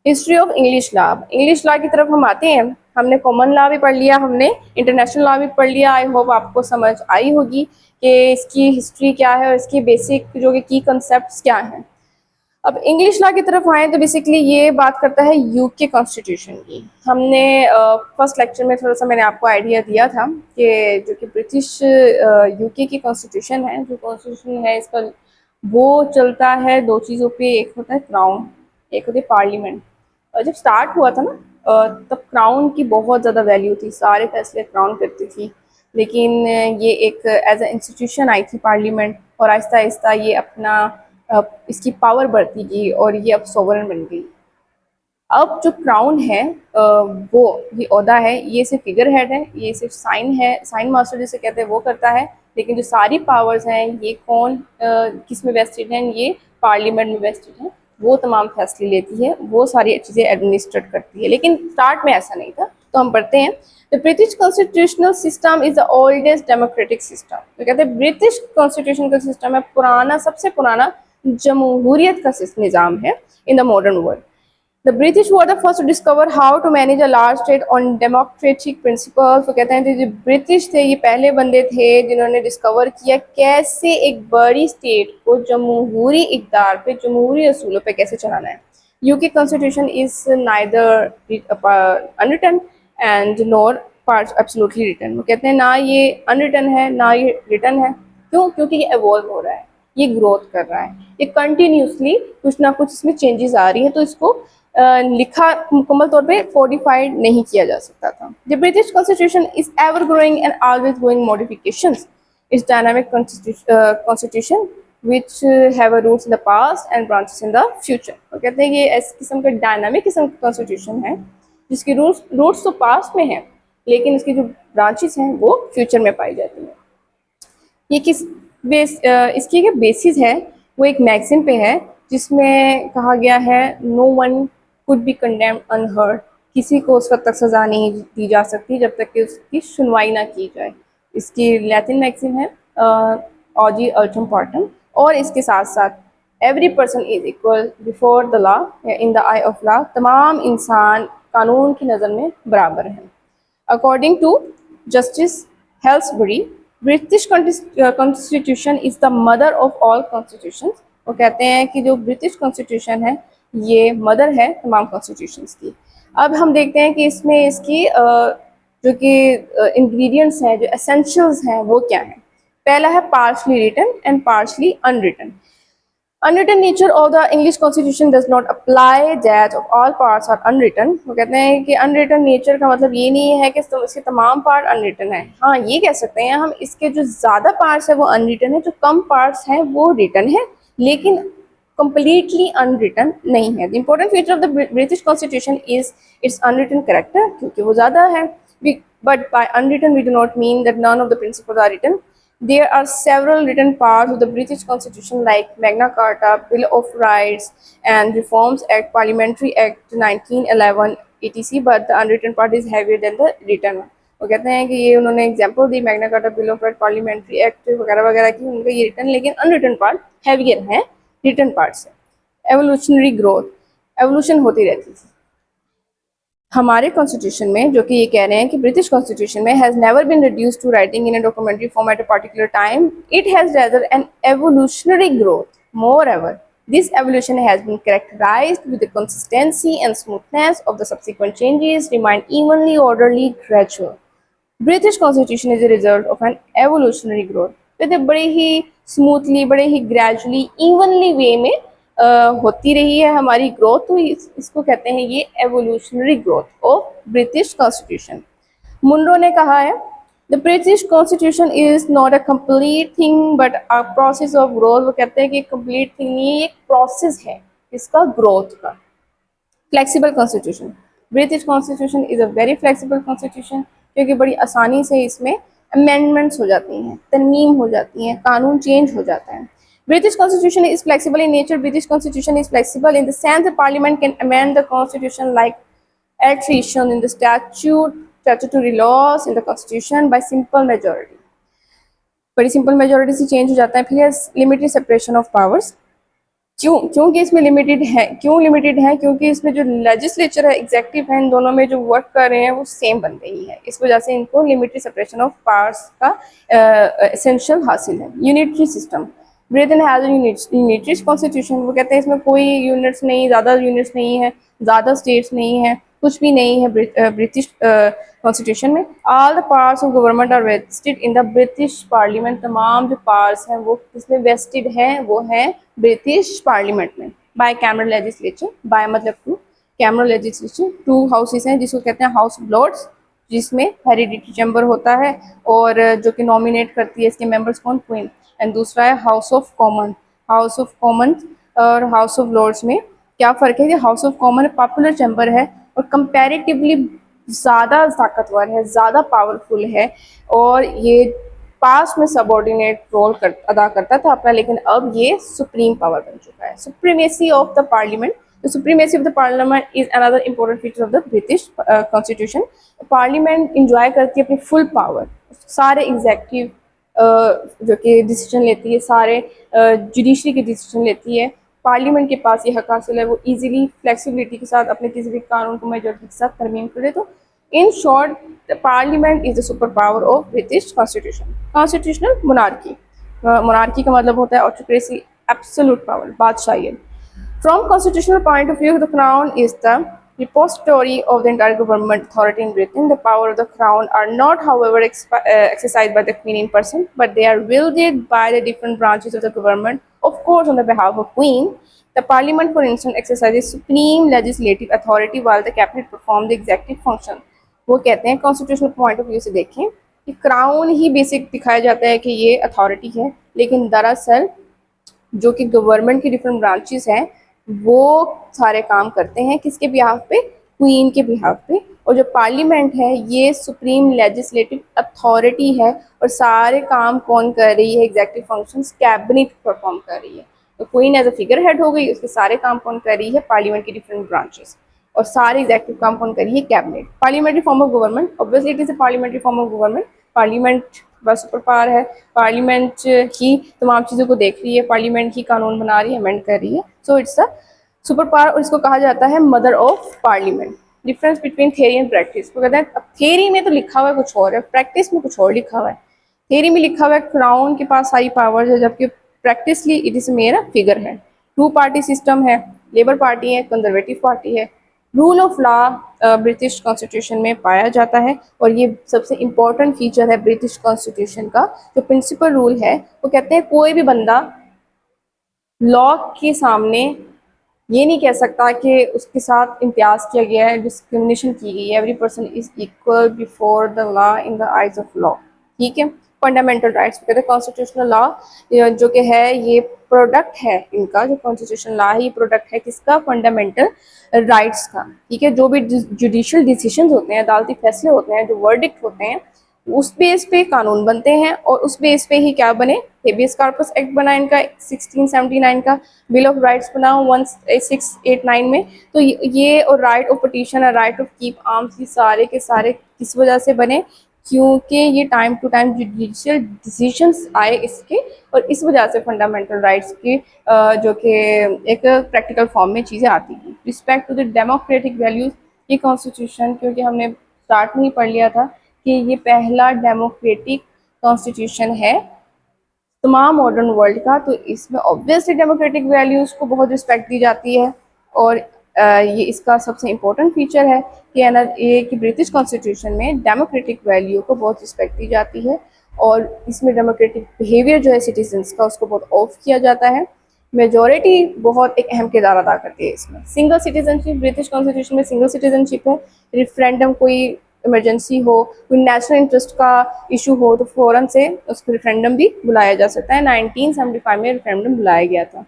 History of English law, English law की तरफ हम आते हैं। हमने कॉमन लॉ भी पढ़ लिया, हमने इंटरनेशनल लॉ भी पढ़ लिया। आई होप आपको समझ आई होगी कि इसकी हिस्ट्री क्या है और इसकी बेसिक जो कि की कंसेप्ट्स क्या हैं। अब इंग्लिश लॉ की तरफ आए तो बेसिकली ये बात करता है यूके कॉन्स्टिट्यूशन की। हमने फर्स्ट लेक्चर में थोड़ा सा मैंने आपको आइडिया दिया था कि जो कि ब्रिटिश यूके की कॉन्स्टिट्यूशन है, जो कॉन्स्टिट्यूशन है इसका वो चलता है दो चीज़ों पे, एक होता है क्राउन, एक होती है पार्लियामेंट। जब स्टार्ट हुआ था ना तब क्राउन की बहुत ज़्यादा वैल्यू थी, सारे फैसले क्राउन करती थी। लेकिन ये एक एज ए इंस्टीट्यूशन आई थी पार्लियामेंट, और आहिस्ता आहिस्ता ये अपना इसकी पावर बढ़ती गई और ये अब सोवरेन बन गई। अब जो क्राउन है वो ये ओहदा है, ये सिर्फ फिगर हेड है, ये सिर्फ साइन है, साइन मास्टर जिसे कहते हैं वो करता है। लेकिन जो सारी पावर्स हैं ये कौन किस में वेस्टेड हैं, ये पार्लियामेंट में वेस्टेड हैं। वो तमाम फैसले लेती है, वो सारी चीज़ें एडमिनिस्ट्रेट करती है। लेकिन स्टार्ट में ऐसा नहीं था। तो हम पढ़ते हैं the British constitutional system is the oldest democratic system. तो कहते हैं ब्रिटिश कॉन्स्टिट्यूशन का सिस्टम है पुराना, सबसे पुराना जमहूरियत का निज़ाम है in the modern world. The British were the first to discover how to manage a large state on democratic principles। तो कहते हैं जो ब्रिटिश थे ये पहले बंदे थे जिन्होंने डिस्कवर किया कैसे एक बड़ी स्टेट को जमहूरी इक़्तिदार पे, जमहूरी असूलों पे कैसे चलाना है। UK constitution is neither unwritten and nor parts absolutely written. वो कहते हैं ना ये अनरिटन है ना ये रिटन है। क्यों? क्योंकि ये एवॉल्व हो रहा है, ये ग्रोथ कर रहा है, ये कंटिन्यूसली कुछ ना कुछ इसमें चेंजेस आ रही है। तो इसको लिखा मुकम्मल तौर पे कोडिफाइड नहीं किया जा सकता था। The British constitution is ever growing and always going modifications. It's dynamic constitution which have a roots in the past and branches in the future। तो कहते हैं ये इस किस्म का डायनामिक किस्म का कॉन्स्टिट्यूशन है जिसकी रूट्स तो पास्ट में है लेकिन इसकी जो ब्रांचेस हैं वो फ्यूचर में पाई जाती हैं। ये किस इसकी जो बेसिस है वो एक मैगज़ीन पे है जिसमें कहा गया है no one could be condemned unheard. किसी को उस वक्त तक सज़ा नहीं दी जा सकती जब तक कि उसकी सुनवाई ना की जाए। इसकी लैटिन मैगज़ीन है ऑजी अल्ट्रम पार्टम। और इसके साथ साथ every person is equal before the law, in the eye of law. तमाम इंसान कानून की नज़र में बराबर हैं। According to justice Halsbury British constitution is the mother of all constitution. वो कहते हैं कि जो ब्रिटिश कॉन्स्टिट्यूशन है ये मदर है तमाम कॉन्स्टिट्यूशंस की। अब हम देखते हैं कि इसमें इसकी जो कि इंग्रेडिएंट्स हैं, जो एसेंशियल्स हैं वो क्या हैं। पहला है partially written and partially unwritten. Unwritten nature of the English constitution does not apply that of all parts are unwritten. वो कहते हैं कि अनरिटन नेचर का मतलब ये नहीं है कि इसके तमाम पार्ट अनरिटन है। हाँ, ये कह सकते हैं हम इसके जो ज़्यादा पार्ट्स है वो अनरिटन है, जो कम पार्ट्स हैं वो रिटन है, लेकिन completely unwritten नहीं है। The important feature of the British Constitution is its unwritten character, क्योंकि वो ज़्यादा है। But by unwritten we do not mean that none of the principles are written. There are several written parts of the British Constitution like Magna Carta, Bill of Rights and Reforms Act, Parliamentary Act 1911 etc. But the unwritten part is heavier than the written one. वो कहते हैं कि ये उन्होंने example the Magna carta, bill of right, parliamentary act वगैरह वगैरह की, उनका ये रिटर्न, लेकिन अनरिटन पार्ट हैवियर है रिटर्न पार्ट से। एवोल्यूशनरी ग्रोथ, एवोल्यूशन होती रहती थी हमारे कॉन्स्टिट्यूशन में, जो कि ये कह रहे हैं कि ब्रिटिश कॉन्स्टिट्यूशन में has never been reduced to writing in a documentary form at a particular time, it has rather an evolutionary growth. Moreover this evolution has been characterized with the consistency and smoothness of the subsequent changes remain evenly orderly gradual. British constitution is a result of an evolutionary growth। तो बड़े ही smoothly, बड़े ही gradually, evenly वे में होती रही है हमारी growth, तो इसको कहते हैं ये evolutionary growth of British constitution. Munro ने कहा है the British constitution is not a complete thing but a process of growth. वो कहते हैं कि कंप्लीट थिंग नहीं, एक प्रोसेस है इसका ग्रोथ का। Flexible constitution, British constitution is a very flexible constitution, क्योंकि बड़ी आसानी से इसमें अमेंडमेंट्स हो जाती हैं, तरमीम हो जाती हैं, कानून चेंज हो जाता है। British constitution is flexible in nature. British constitution is flexible in the sense that parliament can amend the constitution like alteration in the statutory laws in the constitution by simple majority। बड़ी simple majority से change हो जाता है। फिर limited separation of powers, क्योंकि इसमें limited है, क्यों लिमिटेड है, क्योंकि इसमें जो लेजिस्लेचर है, एग्जेक्टिव है, इन दोनों में जो वर्क कर रहे हैं वो सेम बंदे ही है, इस वजह से इनको लिमिटेड सेपरेशन ऑफ पावर्स का एसेंशियल हासिल है। Unitary system, Britain has unitary constitution. वो कहते हैं इसमें कोई यूनिट्स नहीं, ज़्यादा यूनिट्स नहीं है, ज़्यादा स्टेट्स नहीं है, कुछ भी नहीं है ब्रिटिश कॉन्स्टिट्यूशन में। All the parts of government are vested in the British parliament. तमाम जो पार्ट्स हैं वो किसमें वेस्टेड हैं, वो हैं ब्रिटिश पार्लियामेंट में। बाय कैमरल लेजिस्लेचर, बाय मतलब two, cameral legislature, two houses हैं जिसको कहते हैं हाउस ऑफ लॉर्ड्स, जिसमें हेरिडिटरी चैम्बर होता है और जो कि नॉमिनेट करती है इसके मेंबर्स कौन, क्वीन। एंड दूसरा है house of common. House of common और हाउस ऑफ लॉर्ड्स में क्या फ़र्क है कि house of common popular chamber है और कंपैरेटिवली ज़्यादा ताकतवर है, ज़्यादा पावरफुल है, और ये पास्ट में सबऑर्डिनेट रोल अदा करता था अपना, लेकिन अब ये सुप्रीम पावर बन चुका है। Supremacy of the parliament, the supremacy of the parliament is another important feature of the British constitution. Parliament enjoy करती है अपनी फुल पावर, सारे एग्जेक्टिव जो कि डिसीजन लेती है, सारे जुडिशरी के डिसीजन लेती है। पार्लियामेंट के पास ये हक हासिल है, वो इजीली फ्लेक्सिबिलिटी के साथ अपने किसी भी कानून को मेजॉरिटी के साथ तरमीम करे। तो in short, the parliament is the super power of British constitution. Constitutional monarchy, monarchy का मतलब होता है autocracy, absolute power, Badshahi. From constitutional point of view, the crown is the repository of the entire government authority in Britain. The power of the crown are not, however, exercised by the queen in person, but they are wielded by the different branches of the government, of course, on the behalf of queen. The parliament, for instance, exercises supreme legislative authority while the cabinet perform the executive function। वो कहते हैं constitutional point of view से देखें कि crown ही basic दिखाया जाता है कि ये अथॉरिटी है, लेकिन दरअसल जो कि गवर्नमेंट की डिफरेंट ब्रांचेस हैं वो सारे काम करते हैं किसके बिहाफ पे, क्वीन के बिहाफ पे। और जो पार्लियामेंट है ये सुप्रीम लेजिस्लेटिव अथॉरिटी है, और सारे काम कौन कर रही है, एग्जेक्टिव फंक्शंस कैबिनेट परफॉर्म कर रही है। तो queen as a figurehead हो गई, उसके सारे काम कौन कर रही है, पार्लियामेंट की डिफरेंट ब्रांचेस, और सारे एग्जेक्टिव काम कौन कर रही है, cabinet. Parliamentary form of government, obviously it is a parliamentary form of government. Parliament बस सुपर पावर है, पार्लियामेंट ही तमाम चीज़ों को देख रही है, पार्लियामेंट ही कानून बना रही है, अमेंड कर रही है। So it's a super power, और इसको कहा जाता है mother of parliament. Difference between theory and practice, वो कहते हैं अब थियरी में तो लिखा हुआ है कुछ और है, प्रैक्टिस में कुछ और लिखा हुआ है। थियरी में लिखा हुआ है क्राउन के पास सारी पावर्स है, जबकि प्रैक्टिसली इट इज मेरा फिगर है। टू पार्टी सिस्टम है, लेबर पार्टी है, कंजर्वेटिव पार्टी है। Rule of law British constitution में पाया जाता है, और ये सबसे इम्पोर्टेंट फीचर है ब्रिटिश कॉन्स्टिट्यूशन का। जो प्रिंसिपल रूल है वो कहते हैं कोई भी बंदा लॉ के सामने ये नहीं कह सकता कि उसके साथ इम्तियाज किया गया है, डिस्क्रिमिनेशन की गई है। Every person is equal before the law in the eyes of law. ठीक है, फंडामेंटल राइट्स कहते हैं। कॉन्स्टिट्यूशनल लॉ जो कि है ये प्रोडक्ट है इनका, जो कॉन्स्टिट्यूशनल लॉ है ये प्रोडक्ट है किसका, फंडामेंटल राइट्स का। ठीक है, जो भी जुडिशियल डिसीजन होते हैं, अदालती फैसले होते हैं, जो वर्डिक्ट होते हैं, उस बेस पे कानून बनते हैं और उस बेस पे ही क्या बने, हेबियस कॉर्पस एक्ट बना इनका 1679 का, बिल ऑफ राइट्स बना 1689 में। तो ये और राइट ऑफ पटिशन और राइट ऑफ कीप आर्म्स, ये सारे के सारे किस वजह से बने, क्योंकि ये time to time judicial decisions आए इसके, और इस वजह से फंडामेंटल राइट्स की जो कि एक प्रैक्टिकल फॉर्म में चीज़ें आती हैं। Respect to the democratic values, ये कॉन्स्टिट्यूशन, क्योंकि हमने स्टार्ट में ही पढ़ लिया था कि ये पहला डेमोक्रेटिक कॉन्स्टिट्यूशन है तमाम मॉडर्न वर्ल्ड का, तो इसमें ऑब्वियसली डेमोक्रेटिक वैल्यूज़ को बहुत रिस्पेक्ट दी जाती है। और ये इसका सबसे इम्पोर्टेंट फीचर है कि है ना ये कि ब्रिटिश कॉन्स्टिट्यूशन में डेमोक्रेटिक वैल्यू को बहुत रिस्पेक्ट दी जाती है, और इसमें डेमोक्रेटिक बिहेवियर जो है सिटीजन्स का उसको बहुत ऑफ किया जाता है। मेजॉरिटी बहुत एक अहम किरदार अदा करती है इसमें। सिंगल सिटीजनशिप, ब्रिटिश कॉन्स्टिट्यूशन में सिंगल सिटीजनशिप है। रेफरेंडम, कोई इमरजेंसी हो, कोई नेशनल इंटरेस्ट का इशू हो, तो फ़ौरन से उसको रेफरेंडम भी बुलाया जा सकता है। 1975 में रेफरेंडम बुलाया गया था।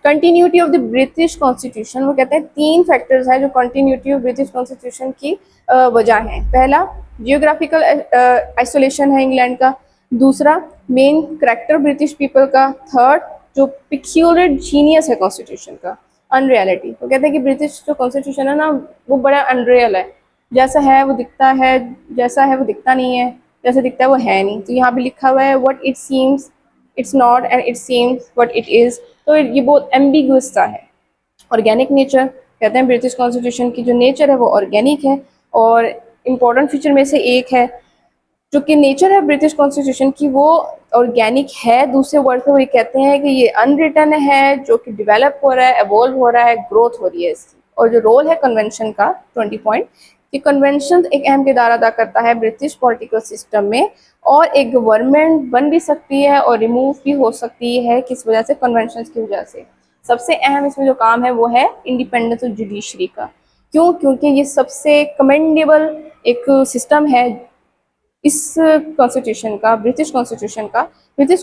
Continuity of the British constitution, वो कहते हैं 3 फैक्टर्स हैं जो कंटिन्यूटी ऑफ ब्रिटिश कॉन्स्टिट्यूशन की वजह हैं। पहला, जियोग्राफिकल आइसोलेशन है इंग्लैंड का। दूसरा, मेन करेक्टर ब्रिटिश पीपल का। थर्ड, जो पिक्यूलर जीनियस है कॉन्स्टिट्यूशन का, अनरियलिटी। वो कहते हैं कि ब्रिटिश जो कॉन्स्टिट्यूशन है ना वो बड़ा अनरियल है, जैसा है वो दिखता है, जैसा है वो दिखता नहीं है, जैसा दिखता है वो है नहीं। तो यहाँ पे लिखा हुआ है what it seems it's not and it seems what it is. तो ये बहुत एम्बिगुअस सा है। ऑर्गेनिक नेचर, कहते हैं ब्रिटिश कॉन्स्टिट्यूशन की जो नेचर है वो ऑर्गेनिक है, और इम्पोर्टेंट फीचर में से एक है जो कि नेचर है ब्रिटिश कॉन्स्टिट्यूशन की वो ऑर्गेनिक है। दूसरे वर्ड पे वो ये कहते हैं कि ये अनरिटन है, जो कि डेवलप हो रहा है, एवॉल्व हो रहा है, ग्रोथ हो रही है इसकी। और जो रोल है कन्वेंशन का, 20 पॉइंट, कि कन्वेंशन एक अहम किरदार अदा करता है ब्रिटिश पॉलिटिकल सिस्टम में, और एक गवर्नमेंट बन भी सकती है और रिमूव भी हो सकती है, किस वजह से, कन्वेंशन की वजह से। सबसे अहम इसमें जो काम है वो है इंडिपेंडेंस ऑफ जुडिशरी का। क्यों? क्योंकि ये सबसे कमेंडेबल एक सिस्टम है इस कॉन्स्टिट्यूशन का, ब्रिटिश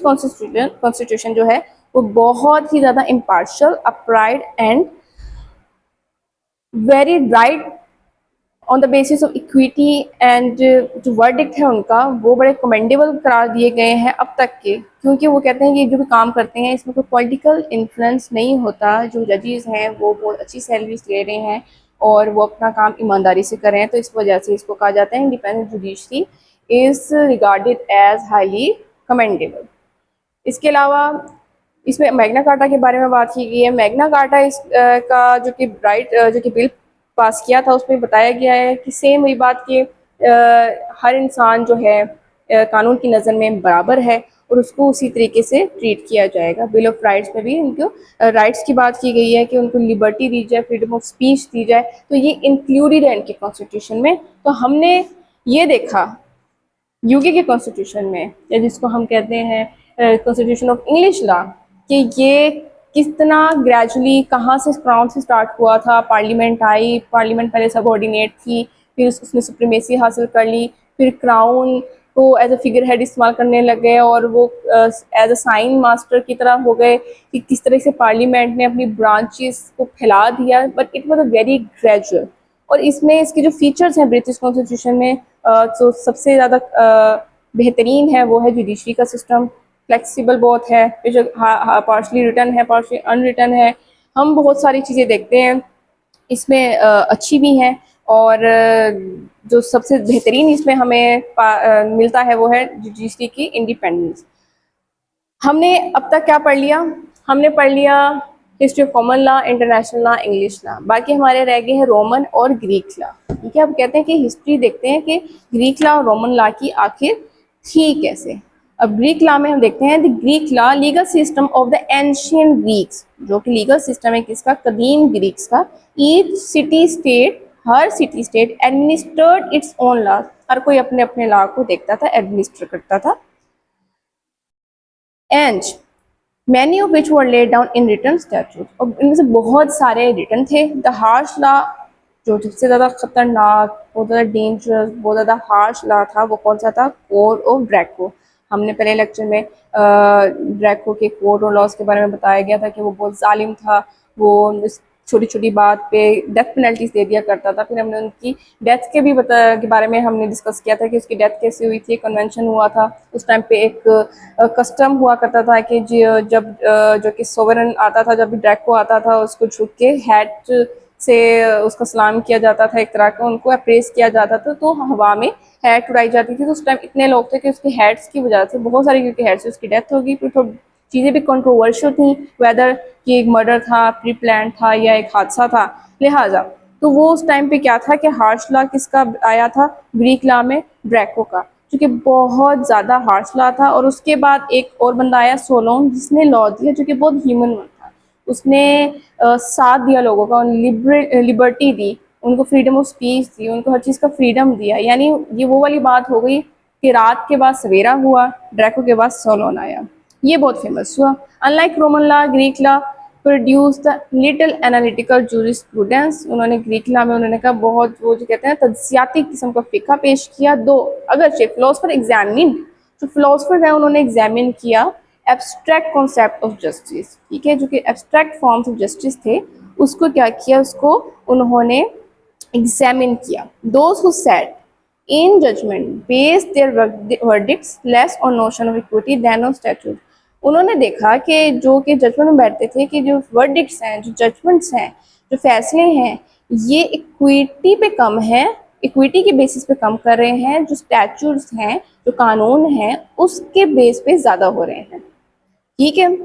कॉन्स्टिट्यूशन जो है वो बहुत ही ज़्यादा impartial, upright and very right on the basis of equity, and जो वर्डिक्ट है उनका वो बड़े कमेंडेबल करार दिए गए हैं अब तक के, क्योंकि वो कहते हैं कि जो भी काम करते हैं इसमें कोई पॉलिटिकल इन्फ्लुएंस नहीं होता। जो जजेस हैं वो बहुत अच्छी सैलरीज ले रहे हैं और वो अपना काम ईमानदारी से कर रहे हैं, तो इस वजह से इसको कहा जाता है independent judiciary is regarded as highly commendable. इसके अलावा इसमें मैग्ना कार्टा के बारे में बात की गई है। मैग्ना कार्टा का जो कि जो कि बिल पास किया था उसमें बताया गया है कि सेम वही बात कि हर इंसान जो है कानून की नज़र में बराबर है और उसको उसी तरीके से ट्रीट किया जाएगा। बिल ऑफ राइट्स में भी उनको राइट्स की बात की गई है कि उनको लिबर्टी दी जाए, फ्रीडम ऑफ स्पीच दी जाए, तो ये इंक्लूडेड है इनके कॉन्स्टिट्यूशन में। तो हमने ये देखा यूके के कॉन्स्टिट्यूशन में, या जिसको हम कहते हैं कॉन्स्टिट्यूशन ऑफ इंग्लिश लॉ, कि ये कितना ग्रेजुअली कहाँ से क्राउन से स्टार्ट हुआ था, पार्लियामेंट आई, पार्लियामेंट पहले सबऑर्डिनेट थी, फिर उसने सुप्रीमेसी हासिल कर ली, फिर क्राउन को एज अ फिगर हेड इस्तेमाल करने लग गए और वो एज अ साइन मास्टर की तरह हो गए, कि किस तरह से पार्लियामेंट ने अपनी ब्रांचेस को फैला दिया, but it was a very gradual. और इसमें इसके जो फीचर्स हैं ब्रिटिश कॉन्स्टिट्यूशन में, जो सबसे ज़्यादा बेहतरीन है वो है जुडिशरी का सिस्टम। फ्लेक्सिबल बहुत है, बेशक पार्शली रिटर्न है, पार्शली अनरिटर्न है। हम बहुत सारी चीज़ें देखते हैं इसमें अच्छी भी हैं, और जो सबसे बेहतरीन इसमें हमें मिलता है वो है जुडिशरी की इंडिपेंडेंस। हमने अब तक क्या पढ़ लिया? हमने पढ़ लिया history of common law, international law, English law. बाकी हमारे रह गए हैं रोमन और ग्रीक लॉ। ठीक है, अब कहते हैं कि हिस्ट्री देखते हैं कि ग्रीक लॉ और रोमन लॉ की आखिर थी कैसे। अब ग्रीक लॉ में हम देखते हैं the Greek law, legal system of the ancient Greeks, जो कि लीगल सिस्टम है किसका? कदीम ग्रीक्स का। ईच सिटी स्टेट, हर city state administered its own law, हर कोई अपने अपने लॉ को देखता था, एडमिनिस्टर करता था। And many of which were laid down in written statute, और इनमें से बहुत सारे रिटन थे। द हार्श लॉ, जो सबसे ज़्यादा खतरनाक, बहुत ज़्यादा डेंजरस, बहुत ज़्यादा हार्श लॉ था, वो कौन सा था? Code of Draco. हमने पहले लेक्चर में ड्रैको के कोड और लॉज के बारे में बताया गया था कि वो बहुत जालिम था, वो छोटी छोटी बात पे डेथ पेनल्टीज दे दिया करता था। फिर हमने उनकी डेथ के बारे में हमने डिस्कस किया था कि उसकी डेथ कैसे हुई थी। कन्वेंशन हुआ था उस टाइम पे, एक कस्टम हुआ करता था कि जब जो कि सोवरन आता था, जब भी ड्रैको आता था, उसको झुक के हैट से उसका सलाम किया जाता था, एक तरह का उनको अप्रेस किया जाता था। तो हवा में हैट उड़ाई जाती थी। तो उस टाइम इतने लोग थे कि उसके हैट्स की वजह से बहुत सारी, क्योंकि हैट से उसकी डेथ होगी। फिर थोड़ी चीज़ें भी कंट्रोवर्शियल थी, वेदर कि एक मर्डर था, प्री प्लान था, या एक हादसा था। लिहाजा तो वो उस टाइम पे क्या था कि हार्श लॉ किसका आया था? ग्रीक लॉ में ड्रैको का, जो कि बहुत ज़्यादा हार्श लॉ था। और उसके बाद एक और बंदा आया सोलोन, जिसने लॉ दिया, जो कि बहुत ह्यूमन वन था। उसने साथ दिया लोगों का, लिबर्टी दी उनको, फ्रीडम ऑफ स्पीच दी उनको, हर चीज़ का फ्रीडम दिया। यानी ये वो वाली बात हो गई कि रात के बाद सवेरा हुआ, ड्रैको के बाद सोलोन आया। ये बहुत फेमस हुआ। Unlike Roman law, Greek law produce the little analytical jurisprudence. उन्होंने ग्रीक लॉ में उन्होंने कहा बहुत, वो जो कहते हैं तज्जियाती किस्म का फ़िक़्ह पेश किया। दो अगर फिलोसफर एग्जामिन, जो फिलोसफर है उन्होंने एग्जामिन किया एब्स्ट्रैक्ट कॉन्सेप्ट ऑफ जस्टिस, ठीक है, जो कि एब्स्ट्रैक्ट फॉर्म्स ऑफ जस्टिस थे, उसको क्या किया, उसको उन्होंने एग्जामिन किया। Those who said in judgment based their verdicts less on notion of equity than on statute। उन्होंने देखा कि जो कि जजमेंट में बैठते थे कि जो वर्डिक्ट्स हैं, जो जजमेंट्स हैं, जो फैसले हैं, ये इक्विटी पे कम है, इक्विटी के बेसिस पे कम कर रहे हैं। जो स्टैट्यूट्स हैं, जो कानून हैं, उसके बेस पे ज़्यादा हो रहे हैं, ठीक है।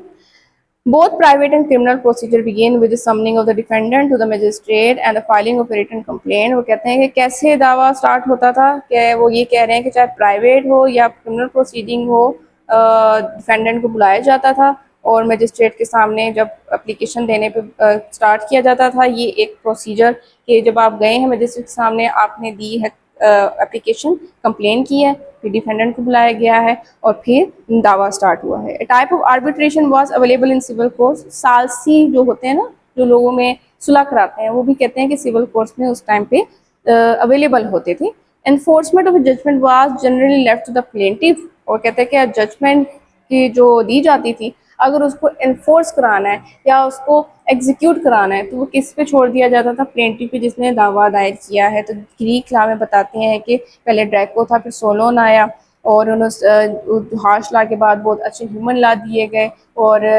Both private and criminal procedure begin with the summoning of the defendant to the magistrate and the filing of a written complaint। वो कहते हैं कि कैसे दावा स्टार्ट होता था, कि वो ये कह रहे हैं कि चाहे प्राइवेट हो या क्रिमिनल प्रोसीडिंग हो, डिफेंडेंट को बुलाया जाता था और मजिस्ट्रेट के सामने जब एप्लीकेशन देने पे स्टार्ट किया जाता था। ये एक प्रोसीजर कि जब आप गए हैं मजिस्ट्रेट के सामने, आपने दी है एप्लीकेशन, कंप्लेन की है, फिर डिफेंडेंट को बुलाया गया है और फिर दावा स्टार्ट हुआ है। Type of arbitration was available in civil courts. सालसी जो होते हैं ना, जो लोगों में सुलह कराते हैं, वो भी कहते हैं कि सिविल कोर्ट्स में उस टाइम पे अवेलेबल होते थे। Enforcement of judgment was generally left to the plaintiff. और कहते हैं कि जजमेंट की जो दी जाती थी, अगर उसको एनफोर्स कराना है या उसको एग्जीक्यूट कराना है, तो वो किस पे छोड़ दिया जाता था? प्लेंटिफ पे, जिसने दावा दायर किया है। तो ग्रीक लॉ में बताते हैं कि पहले ड्रैको था, फिर सोलोन आया, और उन्होंने हार्श लॉ के बाद बहुत अच्छे ह्यूमन लॉ दिए गए। और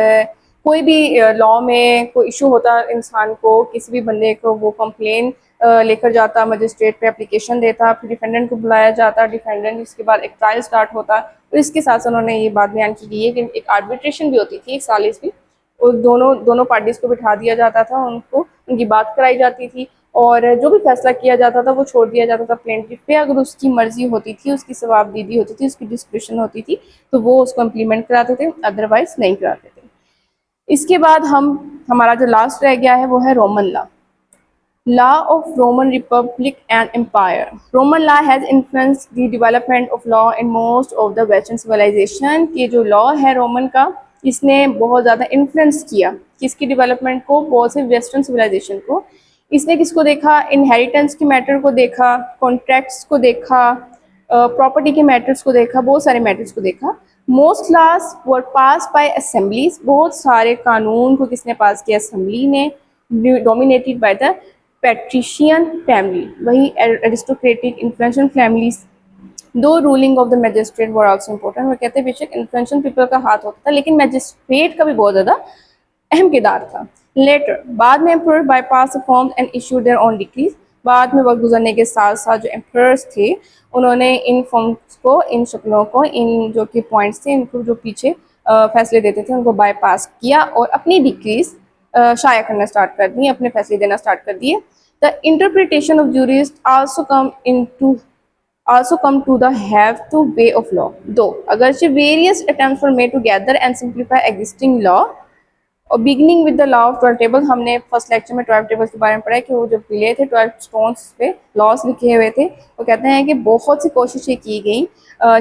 कोई भी लॉ में कोई इशू होता इंसान को, किसी भी बंदे को, वो कंप्लेन लेकर जाता मजिस्ट्रेट पे, एप्लीकेशन देता, फिर डिफेंडेंट को बुलाया जाता, डिफेंडेंट, इसके बाद एक ट्रायल स्टार्ट होता। और इसके साथ उन्होंने ये बात बयान की है कि एक आर्बिट्रेशन भी होती थी, एक सालिस भी, और दोनों पार्टीज को बिठा दिया जाता था, उनको उनकी बात कराई जाती थी, और जो भी फैसला किया जाता था वो छोड़ दिया जाता था प्लेंटिफ पे। अगर उसकी मर्जी होती थी, उसकी सवाबदीदी होती थी, उसकी डिस्क्रिप्शन होती थी, तो वो उसको इम्प्लीमेंट कराते थे, अदरवाइज नहीं कराते थे। इसके बाद हमारा जो लास्ट रह गया है वो है Roman law. Law of Roman Republic and Empire. Roman law has influenced the development of law in most of the Western civilization। कि जो लॉ है रोमन का, इसने बहुत ज़्यादा इन्फ्लुएंस किया किसकी डेवलपमेंट को? बहुत से वेस्टर्न सिविलाइजेशन को। इसने किसको देखा? इनहेरिटेंस के मैटर को देखा, कॉन्ट्रैक्ट्स को देखा, प्रॉपर्टी के मैटर्स को देखा, बहुत सारे मैटर्स को देखा। Most laws were pass by assemblies. बहुत सारे कानून को किसने पास किया? असेंबली ने। Dominated by the patrician family, वही एरिस्टोक्रेटिक इन्फ्लुएंशियल फैमिलीज। दो ruling of the magistrate were also important. वो कहते हैं बेशक इन्फ्लुएंशियल पीपल का हाथ होता था, लेकिन मैजिस्ट्रेट का भी बहुत ज़्यादा अहम किरदार था। लेटर, बाद में emperor bypass form and issue their own decrees. बाद में वक्त गुजरने के साथ साथ जो एम्परर्स थे, उन्होंने इन फॉर्म्स को, इन शक्लों को, इन जो कि पॉइंट्स थे, इनको जो पीछे फैसले देते थे, उनको बाईपास किया और अपनी डिक्रीज शाया करना स्टार्ट कर दिए, अपने फैसले देना स्टार्ट कर दिए। The interpretation of jurist also come to the have to way of law। दो अगरचे various attempts were made to gather and simplify existing law, और beginning with the law of 12 table, हमने फर्स्ट लेक्चर में 12 tables के बारे में पढ़ा है कि वो जब मिले थे 12 स्टोन्स पे लॉस लिखे हुए थे। वो कहते हैं कि बहुत सी कोशिशें की गई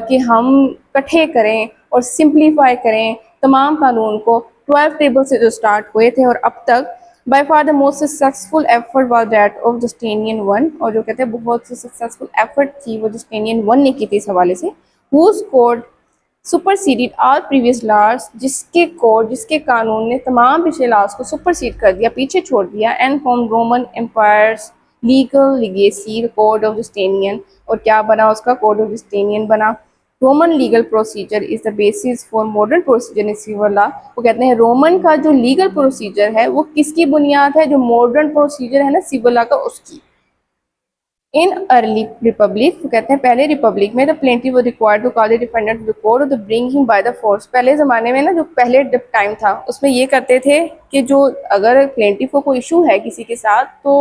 कि हम इकट्ठे करें और सिंप्लीफाई करें तमाम कानून को। 12 टेबल से जो स्टार्ट हुए थे और अब तक by far the most successful effort was that of Justinian one, और जो कहते हैं बहुत सी सक्सेसफुल एफर्ट थी वो जस्टिनियन वन ने की थी इस हवाले से। Whose code superseded all previous laws, जिसके कोड जिसके कानून ने तमाम पिछले लॉज को सुपरसीड कर दिया, पीछे छोड़ दिया। And from Roman empire's legal legacy code of Justinian, और क्या बना उसका कोड ऑफ जस्टिनियन बना। Roman legal procedure is the basis for modern procedure in civil law. वो कहते हैं रोमन का जो लीगल प्रोसीजर है वो किसकी बुनियाद है, जो मॉडर्न प्रोसीजर है ना सिविल लॉ का, उसकी। इन अर्ली रिपब्लिक, वो कहते हैं पहले रिपब्लिक में the plaintiff was required to call the defendant to the court और to bring him by the force. पहले ज़माने में ना जो पहले टाइम था उसमें ये करते थे कि जो अगर प्लेंटिफ को कोई इशू है किसी के साथ तो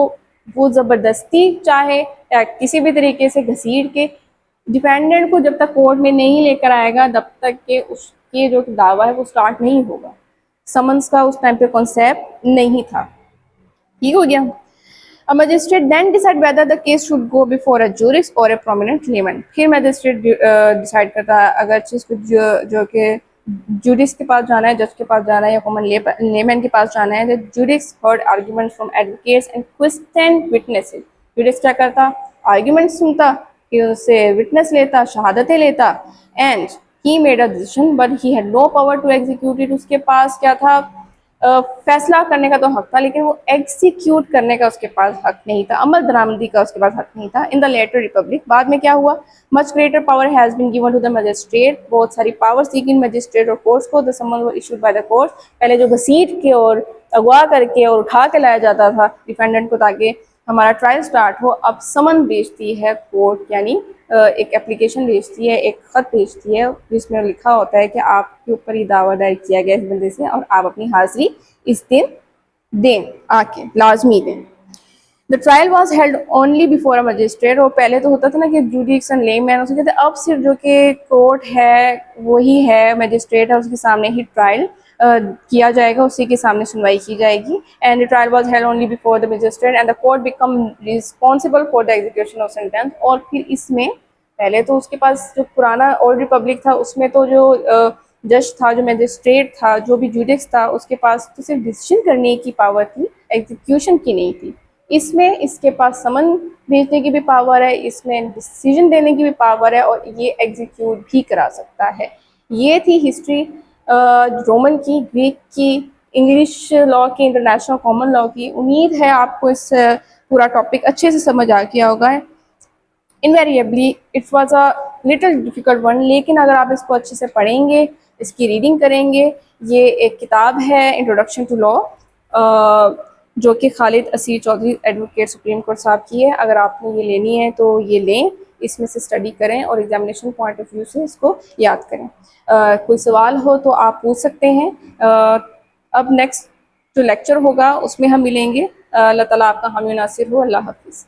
वो ज़बरदस्ती चाहे या किसी भी तरीके से घसीट के डिफेंडेंट को जब तक कोर्ट में नहीं लेकर आएगा तब तक के उसके जो दावा है वो स्टार्ट नहीं होगा। समन्स का उस टाइम पे कॉन्सेप्ट नहीं था। ठीक हो गया। A magistrate then decide whether the case should go before a jurist or a prominent layman। फिर मैजिस्ट्रेट डिसाइड करता है अगर चीज़ को जो कि जूरिस्ट के पास जाना है, जज के पास जाना है या कॉमन लेमैन के पास जाना है। The jurist heard arguments from advocates and question witnesses. Jurist क्या करता, आर्ग्यूमेंट सुनता, कि उससे विटनेस लेता, शहादतें लेता। And he made a decision but he had no power to execute it. उसके पास क्या था, फैसला करने का तो हक था लेकिन वो एग्जीक्यूट करने का उसके पास हक नहीं था, अमल दरामदी का उसके पास हक नहीं था। इन द लेटर रिपब्लिक, बाद में क्या हुआ, much greater power has been given to the magistrate. बहुत सारी पावर्स दी गई मजिस्ट्रेट और कोर्ट्स को। The summon were issued by the court. पहले जो घसीट के और अगवा करके और उठा के लाया जाता था डिफेंडेंट को ताकि हमारा ट्रायल स्टार्ट हो, अब समन भेजती है कोर्ट, यानी एक एप्लीकेशन भेजती है, एक खत भेजती है जिसमें लिखा होता है कि आपके ऊपर ये दावा दायर किया गया इस बंदे से और आप अपनी हाजिरी इस दिन दें, आके लाजमी दें। The trial was held only before a magistrate. और पहले तो होता था ना कि जूडिक्स एंड लेमैन, उसे कहते अब सिर्फ जो कि कोर्ट है वही है, मजिस्ट्रेट है, उसके सामने ही ट्रायल किया जाएगा, उसी के सामने सुनवाई की जाएगी। And the trial was held only before the magistrate and the court become responsible for the execution of sentence. और फिर इसमें पहले तो उसके पास जो पुराना ओल्ड रिपब्लिक था उसमें तो जो जज था, जो मजिस्ट्रेट था, जो भी जुडिक्स था, उसके पास तो सिर्फ डिसीजन करने की पावर थी, एग्जीक्यूशन की नहीं थी। इसमें इसके पास समन भेजने की भी पावर है, इसमें डिसीजन देने की भी पावर है और ये एग्जीक्यूट भी करा सकता है। ये थी हिस्ट्री रोमन की, ग्रीक की, इंग्लिश लॉ की, इंटरनेशनल कॉमन लॉ की। उम्मीद है आपको इस पूरा टॉपिक अच्छे से समझ आ गया होगा। Invariably it was a little difficult one, लेकिन अगर आप इसको अच्छे से पढ़ेंगे, इसकी रीडिंग करेंगे। ये एक किताब है इंट्रोडक्शन टू लॉ, जो कि Khalid Aseer Chaudhary advocate Supreme Court साहब की है। अगर आपने ये लेनी है तो ये लें, इसमें से स्टडी करें और एग्जामिनेशन पॉइंट ऑफ व्यू से इसको याद करें। कोई सवाल हो तो आप पूछ सकते हैं। अब नेक्स्ट जो लेक्चर होगा उसमें हम मिलेंगे। अल्लाह ताला आपका हामी नासिर हो। अल्लाह हाफिज़।